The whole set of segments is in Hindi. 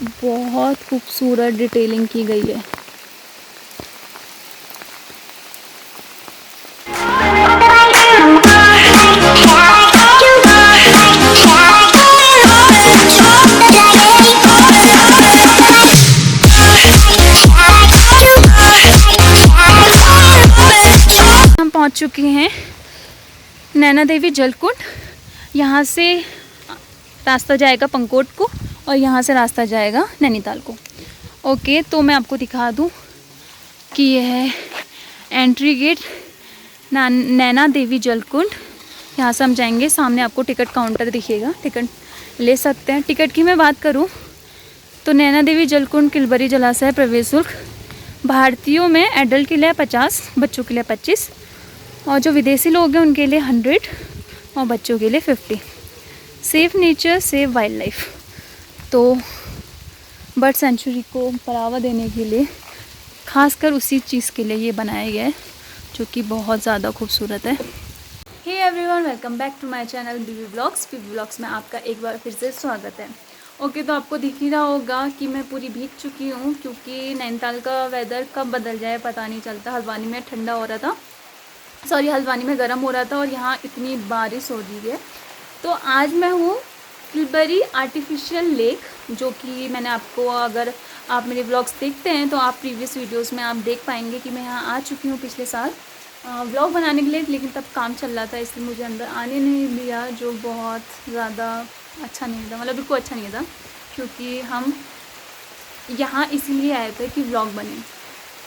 बहुत खूबसूरत डिटेलिंग की गई है। हम पहुंच चुके हैं नैना देवी जलकुंड। यहाँ से रास्ता जाएगा पंकोट को और यहाँ से रास्ता जाएगा नैनीताल को। ओके, तो मैं आपको दिखा दूँ कि यह है एंट्री गेट नैना देवी जलकुंड। यहाँ से हम जाएंगे, सामने आपको टिकट काउंटर दिखेगा, टिकट ले सकते हैं। टिकट की मैं बात करूँ तो नैना देवी जलकुंड किलबरी जलाशय प्रवेश शुल्क भारतीयों में एडल्ट के लिए 50, बच्चों के लिए 25 और जो विदेशी लोग हैं उनके लिए 100 और बच्चों के लिए 50। Safe nature save wild life, तो बर्ड सेंचुरी को बढ़ावा देने के लिए खासकर उसी चीज़ के लिए ये बनाया गया है जो कि बहुत ज़्यादा खूबसूरत है। Hey everyone, welcome back to my channel BB blogs. BB blogs में आपका एक बार फिर से स्वागत है। ओके, तो आपको दिख ही रहा होगा कि मैं पूरी भीग चुकी हूँ क्योंकि नैनीताल का वेदर कब बदल जाए पता नहीं चलता। हल्द्वानी में ठंडा हो रहा था, हल्द्वानी में गर्म हो रहा था और यहाँ इतनी बारिश हो रही है। तो आज मैं हूँ किलबरी आर्टिफिशियल लेक, जो कि मैंने आपको, अगर आप मेरे व्लॉग्स देखते हैं तो आप प्रीवियस वीडियोस में आप देख पाएंगे कि मैं यहाँ आ चुकी हूँ पिछले साल व्लॉग बनाने के लिए, लेकिन तब काम चल रहा था इसलिए मुझे अंदर आने नहीं दिया, जो बहुत ज़्यादा अच्छा नहीं था, मतलब बिल्कुल अच्छा नहीं था, क्योंकि हम यहाँ इसीलिए आए थे कि व्लॉग बने।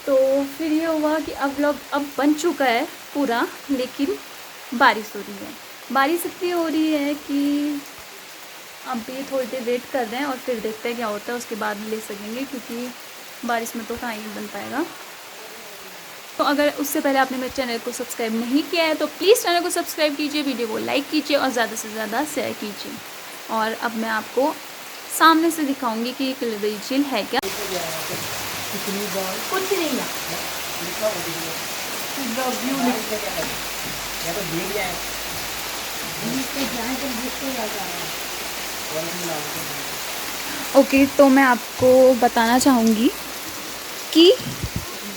तो फिर ये हुआ कि अब व्लॉग अब बन चुका है पूरा, लेकिन बारिश हो रही है। बारिश इतनी हो रही है कि अब भी थोड़ी देर वेट कर रहे हैं और फिर देखते हैं क्या होता है, उसके बाद ले सकेंगे, क्योंकि बारिश में तो कहाँ ही बन पाएगा। तो अगर उससे पहले आपने मेरे चैनल को सब्सक्राइब नहीं किया है तो प्लीज़ चैनल को सब्सक्राइब कीजिए, वीडियो को लाइक कीजिए और ज़्यादा से ज़्यादा शेयर कीजिए। और अब मैं आपको सामने से दिखाऊंगी कि किलबरी झील है क्या। कुछ नहीं है, ओके, तो मैं आपको बताना चाहूँगी कि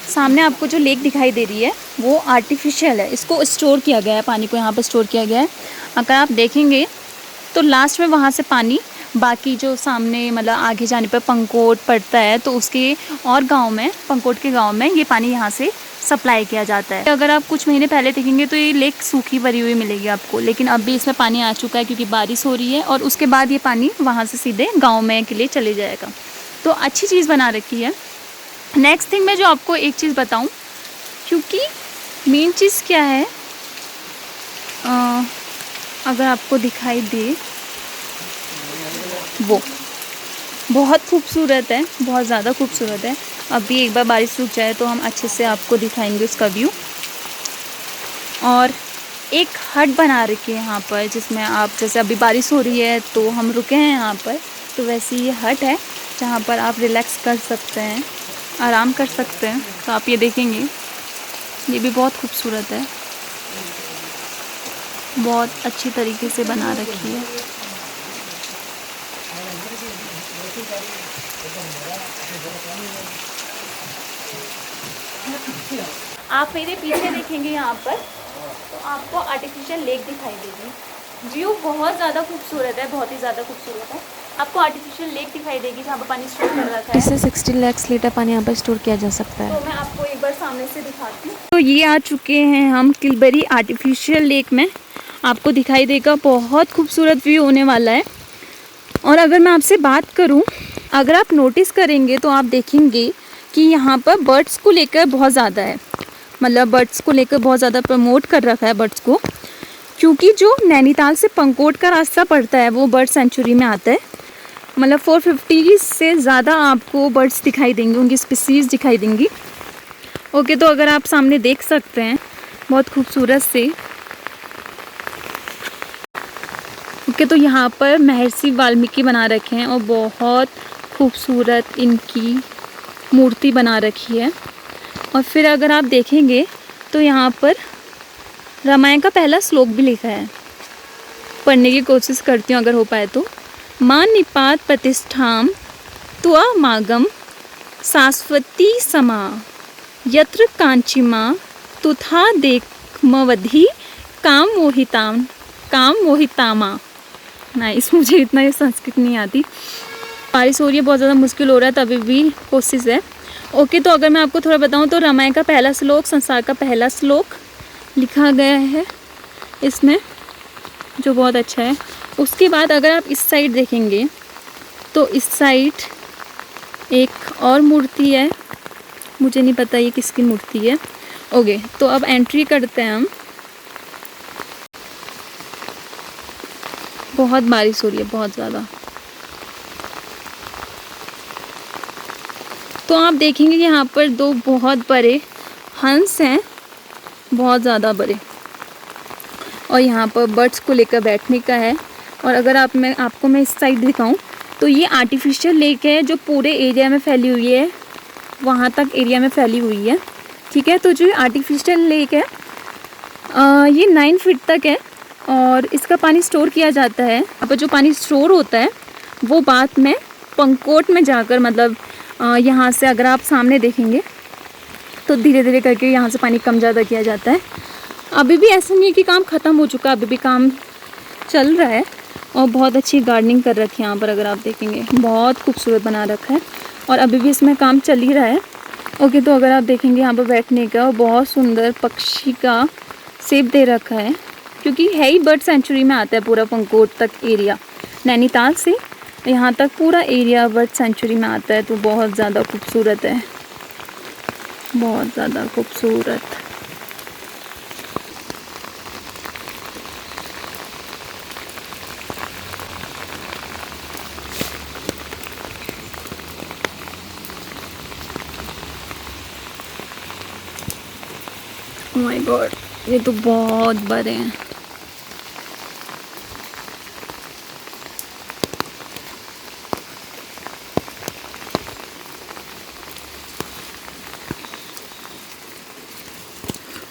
सामने आपको जो लेक दिखाई दे रही है वो आर्टिफिशियल है। इसको स्टोर किया गया है, पानी को यहाँ पर स्टोर किया गया है। अगर आप देखेंगे तो लास्ट में वहाँ से पानी, बाकी जो सामने मतलब आगे जाने पर पंकोट पड़ता है तो उसके और गांव में, पंकोट के गांव में ये पानी यहाँ से सप्लाई किया जाता है। अगर आप कुछ महीने पहले देखेंगे तो ये लेक सूखी भरी हुई मिलेगी आपको, लेकिन अब भी इसमें पानी आ चुका है क्योंकि बारिश हो रही है और उसके बाद ये पानी वहाँ से सीधे गाँव में के लिए चले जाएगा। तो अच्छी चीज़ बना रखी है। नेक्स्ट थिंग मैं जो आपको एक चीज़ बताऊं, क्योंकि मेन चीज़ क्या है, अगर आपको दिखाई दे वो बहुत खूबसूरत है, बहुत ज़्यादा खूबसूरत है। अभी एक बार बारिश रुक जाए तो हम अच्छे से आपको दिखाएंगे उसका व्यू। और एक हट बना रखी है यहाँ पर, जिसमें आप, जैसे अभी बारिश हो रही है तो हम रुके हैं यहाँ पर, तो वैसे ये हट है जहाँ पर आप रिलैक्स कर सकते हैं, आराम कर सकते हैं। तो आप ये देखेंगे, ये भी बहुत खूबसूरत है, बहुत अच्छी तरीके से बना रखी है। आप मेरे पीछे देखेंगे यहाँ पर तो आपको आर्टिफिशियल लेक दिखाई देगी। व्यू बहुत ज़्यादा खूबसूरत है, बहुत ही ज़्यादा खूबसूरत है। आपको आर्टिफिशियल लेक दिखाई देगी जहाँ पर पानी स्टोर कर रखा है। इससे 60 लाख लीटर पानी यहाँ पर स्टोर किया जा सकता है। तो मैं आपको एक बार सामने से दिखाती हूँ। तो ये आ चुके हैं हम किलबरी आर्टिफिशियल लेक में, आपको दिखाई देगा, बहुत खूबसूरत व्यू होने वाला है। और अगर मैं आपसे बात करूँ, अगर आप नोटिस करेंगे तो आप देखेंगे कि यहाँ पर बर्ड्स को लेकर बहुत ज़्यादा है, मतलब बर्ड्स को लेकर बहुत ज़्यादा प्रमोट कर रखा है बर्ड्स को, क्योंकि जो नैनीताल से पंकोट का रास्ता पड़ता है वो बर्ड सेंचुरी में आता है। मतलब 450 से ज़्यादा आपको बर्ड्स दिखाई देंगे, उनकी स्पीसीज़ दिखाई देंगी। ओके, तो अगर आप सामने देख सकते हैं बहुत खूबसूरत से। ओके, तो यहाँ पर महर्षि वाल्मीकि बना रखे हैं और बहुत खूबसूरत इनकी मूर्ति बना रखी है। और फिर अगर आप देखेंगे तो यहाँ पर रामायण का पहला श्लोक भी लिखा है, पढ़ने की कोशिश करती हूँ अगर हो पाए तो। मां निपात प्रतिष्ठाम त्वमागम शाश्वती समा यत्र कांचिमा तुथा देखमवधि काम मोहितामा। नाइस। मुझे इतना ये संस्कृत नहीं आती। बारिश हो रही है, बहुत ज़्यादा मुश्किल हो रहा है, तभी भी कोशिश है। ओके, तो अगर मैं आपको थोड़ा बताऊं तो रामायण का पहला श्लोक, संसार का पहला श्लोक लिखा गया है इसमें, जो बहुत अच्छा है। उसके बाद अगर आप इस साइड देखेंगे तो इस साइड एक और मूर्ति है, मुझे नहीं पता ये किसकी मूर्ति है। ओके, तो अब एंट्री करते हैं हम। बहुत बारिश हो रही है, बहुत ज़्यादा। तो आप देखेंगे कि यहाँ पर दो बहुत बड़े हंस हैं, बहुत ज़्यादा बड़े, और यहाँ पर बर्ड्स को लेकर बैठने का है। और अगर आपको मैं इस साइड दिखाऊं तो ये आर्टिफिशियल लेक है जो पूरे एरिया में फैली हुई है, वहाँ तक एरिया में फैली हुई है। ठीक है, तो जो आर्टिफिशियल लेक है ये 9 फीट तक है और इसका पानी स्टोर किया जाता है। यहाँ पर जो पानी स्टोर होता है वो बाद में पंकोट में जाकर, मतलब यहाँ से अगर आप सामने देखेंगे तो धीरे धीरे करके यहाँ से पानी कम ज़्यादा किया जाता है। अभी भी ऐसा नहीं है कि काम ख़त्म हो चुका, अभी भी काम चल रहा है और बहुत अच्छी गार्डनिंग कर रखी है यहाँ पर। अगर आप देखेंगे बहुत खूबसूरत बना रखा है और अभी भी इसमें काम चल ही रहा है। ओके, तो अगर आप देखेंगे यहाँ पर बैठने का बहुत सुंदर पक्षी का शेप दे रखा है, क्योंकि है ही बर्ड सेंचुरी में आता है पूरा पंकोट तक एरिया। नैनीताल से यहाँ तक पूरा एरिया बर्ड सेंचुरी में आता है, तो बहुत ज़्यादा खूबसूरत है, बहुत ज़्यादा खूबसूरत। ओह माय गॉड, ये तो बहुत बड़े हैं।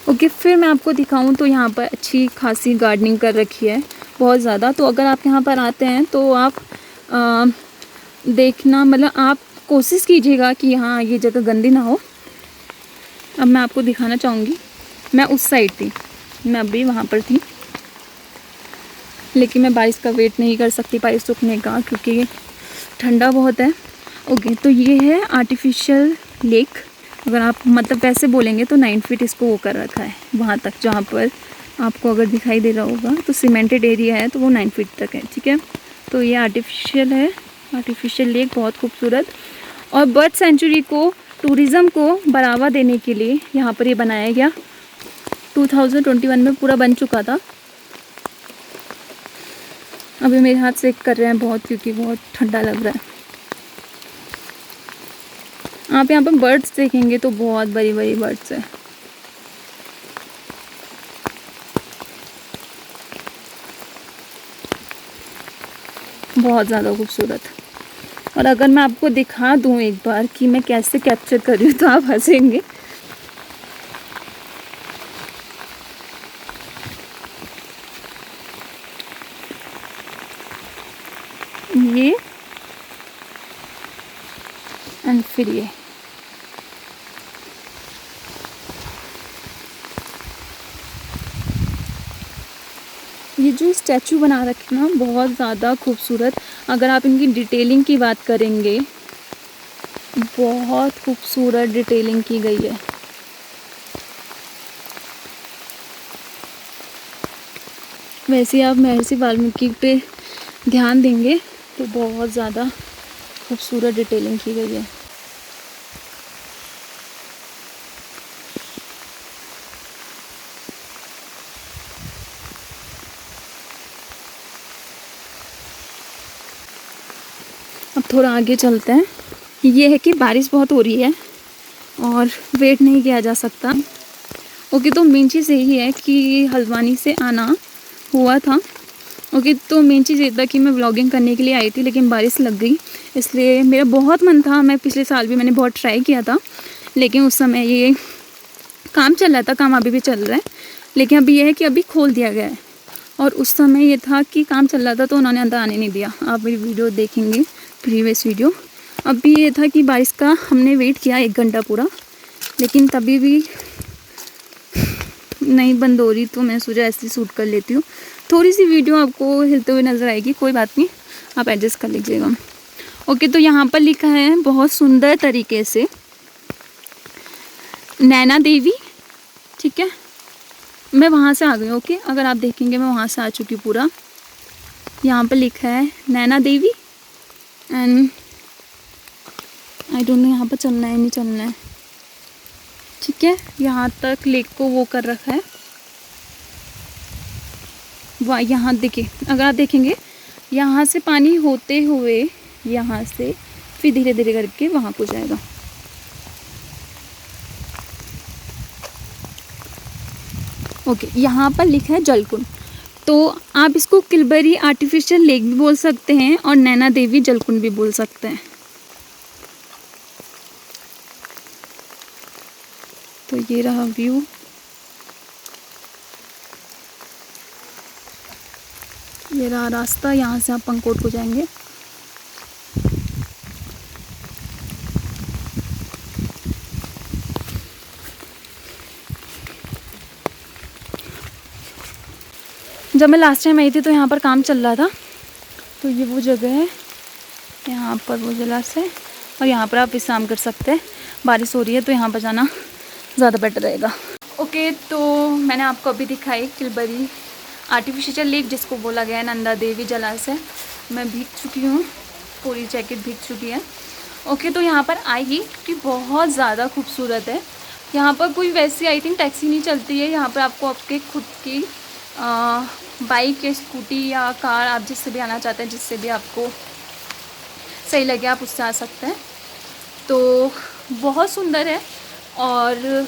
ओके, फिर मैं आपको दिखाऊं तो यहाँ पर अच्छी खासी गार्डनिंग कर रखी है, बहुत ज़्यादा। तो अगर आप यहाँ पर आते हैं तो आप देखना, मतलब आप कोशिश कीजिएगा कि यहाँ ये जगह गंदी ना हो। अब मैं आपको दिखाना चाहूँगी, मैं उस साइड थी, मैं अभी वहाँ पर थी, लेकिन मैं बारिश का वेट नहीं कर सकती, बारिश सूखने का, क्योंकि ठंडा बहुत है। ओके, तो ये है आर्टिफिशियल लेक। अगर आप मतलब वैसे बोलेंगे तो 9 फीट इसको वो कर रखा है वहाँ तक, जहाँ पर आपको अगर दिखाई दे रहा होगा तो सीमेंटेड एरिया है, तो वो 9 फीट तक है। ठीक है, तो ये आर्टिफिशियल है, आर्टिफिशियल लेक बहुत खूबसूरत। और बर्ड सेंचुरी को, टूरिज़्म को बढ़ावा देने के लिए यहाँ पर ये बनाया गया। 2021 में पूरा बन चुका था। अभी मेरे हाथ से कर रहे हैं बहुत, क्योंकि बहुत ठंडा लग रहा है। आप यहाँ पर बर्ड्स देखेंगे तो बहुत बड़ी बड़ी बर्ड्स है। बहुत ज़्यादा खूबसूरत। और अगर मैं आपको दिखा दूँ एक बार कि मैं कैसे कैप्चर कर रही हूँ तो आप हंसेंगे। ये एंड फिर ये जो स्टैचू बना रखे ना, बहुत ज़्यादा खूबसूरत। अगर आप इनकी डिटेलिंग की बात करेंगे, बहुत खूबसूरत डिटेलिंग की गई है। वैसे आप महर्षि वाल्मीकि पे ध्यान देंगे तो बहुत ज़्यादा खूबसूरत डिटेलिंग की गई है। अब थोड़ा आगे चलते हैं। ये है कि बारिश बहुत हो रही है और वेट नहीं किया जा सकता। ओके, तो मेन चीज़ यही है कि हल्द्वानी से आना हुआ था। ओके, तो मेन चीज़ ये था कि मैं व्लॉगिंग करने के लिए आई थी, लेकिन बारिश लग गई, इसलिए मेरा बहुत मन था। मैं पिछले साल भी मैंने बहुत ट्राई किया था, लेकिन उस समय ये काम चल रहा था, काम अभी भी चल रहा है, लेकिन अभी ये है कि अभी खोल दिया गया है। और उस समय ये था कि काम चल रहा था तो उन्होंने अंदर आने नहीं दिया। आप मेरी वीडियो देखेंगे, प्रीवियस वीडियो, अभी ये था कि बारिश का हमने वेट किया 1 घंटा पूरा, लेकिन तभी भी नहीं बंद हो रही, तो मैं सोचा ऐसे शूट कर लेती हूँ। थोड़ी सी वीडियो आपको हिलते हुए नज़र आएगी, कोई बात नहीं, आप एडजस्ट कर लीजिएगा। ओके, तो यहाँ पर लिखा है बहुत सुंदर तरीके से नैना देवी, ठीक है। मैं वहाँ से आ गई, ओके, अगर आप देखेंगे मैं वहाँ से आ चुकी पूरा। यहाँ पर लिखा है Naina Devi and I don't know यहाँ पर चलना है नहीं चलना है, ठीक है। यहाँ तक लेक को वो कर रखा है, वाह, यहाँ देखिए, अगर आप देखेंगे यहाँ से पानी होते हुए यहाँ से फिर धीरे धीरे करके वहाँ को जाएगा। ओके, यहाँ पर लिखा है जलकुंड, तो आप इसको किलबरी आर्टिफिशियल लेक भी बोल सकते हैं और नैना देवी जलकुंड भी बोल सकते हैं। तो ये रहा व्यू। ये रहा रास्ता, यहाँ से आप पंकोट को जाएंगे। जब मैं लास्ट टाइम आई थी तो यहाँ पर काम चल रहा था, तो ये वो जगह है, यहाँ पर वो जलाशय है और यहाँ पर आप विश्राम कर सकते हैं। बारिश हो रही है तो यहाँ पर जाना ज़्यादा बेटर रहेगा। ओके, तो मैंने आपको अभी दिखाई किलबरी आर्टिफिशियल लेक, जिसको बोला गया है नंदा देवी जलाशय। मैं भीग चुकी हूँ, पूरी जैकेट भीग चुकी है। ओके, तो यहाँ पर आइए कि बहुत ज़्यादा खूबसूरत है। यहाँ पर कोई वैसी आई थिंक टैक्सी नहीं चलती है, यहाँ पर आपको आपके खुद की बाइक या स्कूटी या कार, आप जिससे भी आना चाहते हैं, जिससे भी आपको सही लगे आप उससे आ सकते हैं। तो बहुत सुंदर है, और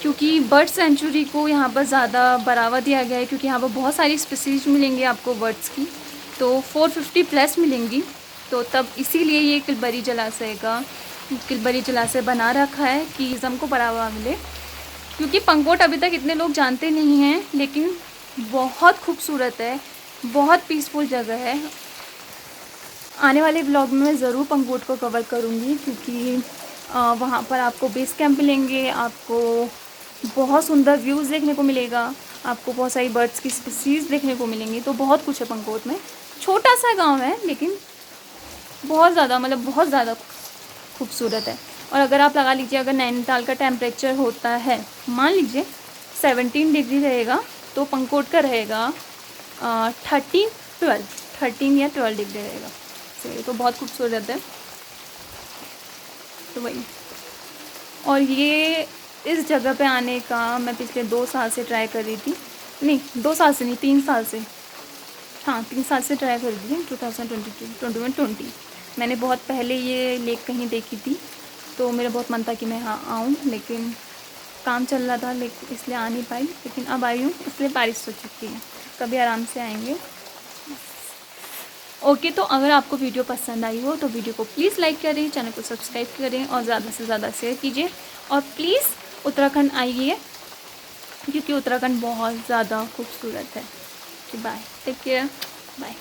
क्योंकि बर्ड सेंचुरी को यहाँ पर ज़्यादा बढ़ावा दिया गया है, क्योंकि यहाँ पर बहुत सारी स्पीसीज मिलेंगी आपको बर्ड्स की, तो 450 प्लस मिलेंगी, तो तब इसीलिए ये किलबरी जलाशय बना रखा है कि इसको बढ़ावा मिले। क्योंकि पंकोट अभी तक इतने लोग जानते नहीं हैं, लेकिन बहुत खूबसूरत है, बहुत पीसफुल जगह है। आने वाले ब्लॉग में मैं ज़रूर पंकोट को कवर करूँगी, क्योंकि वहाँ पर आपको बेस कैंप मिलेंगे, आपको बहुत सुंदर व्यूज़ देखने को मिलेगा, आपको बहुत सारी बर्ड्स की स्पीसीज़ देखने को मिलेंगी। तो बहुत कुछ है पंकोट में। छोटा सा गांव है, लेकिन बहुत ज़्यादा खूबसूरत है। और अगर आप लगा लीजिए, अगर नैनीताल का टेम्परेचर होता है, मान लीजिए 17 डिग्री रहेगा, तो पंकोट का रहेगा 13 या 12 डिग्री रहेगा। तो बहुत खूबसूरत है। तो वही, और ये इस जगह पे आने का मैं पिछले 2 साल से ट्राई कर रही थी, नहीं 2 साल से नहीं 3 साल से, हाँ 3 साल से ट्राई कर रही थी। 2020 मैंने बहुत पहले ये लेक कहीं देखी थी, तो मेरा बहुत मन था कि मैं यहाँ आऊँ, लेकिन काम चल रहा था, लेकिन इसलिए आ नहीं पाई। लेकिन अब आई हूँ, इसलिए बारिश हो चुकी है, कभी आराम से आएंगे। ओके, तो अगर आपको वीडियो पसंद आई हो तो वीडियो को प्लीज़ लाइक करें, चैनल को सब्सक्राइब करें और ज़्यादा से ज़्यादा शेयर कीजिए। और प्लीज़ उत्तराखंड आइए, क्योंकि उत्तराखंड बहुत ज़्यादा खूबसूरत है। Bye, take care, bye.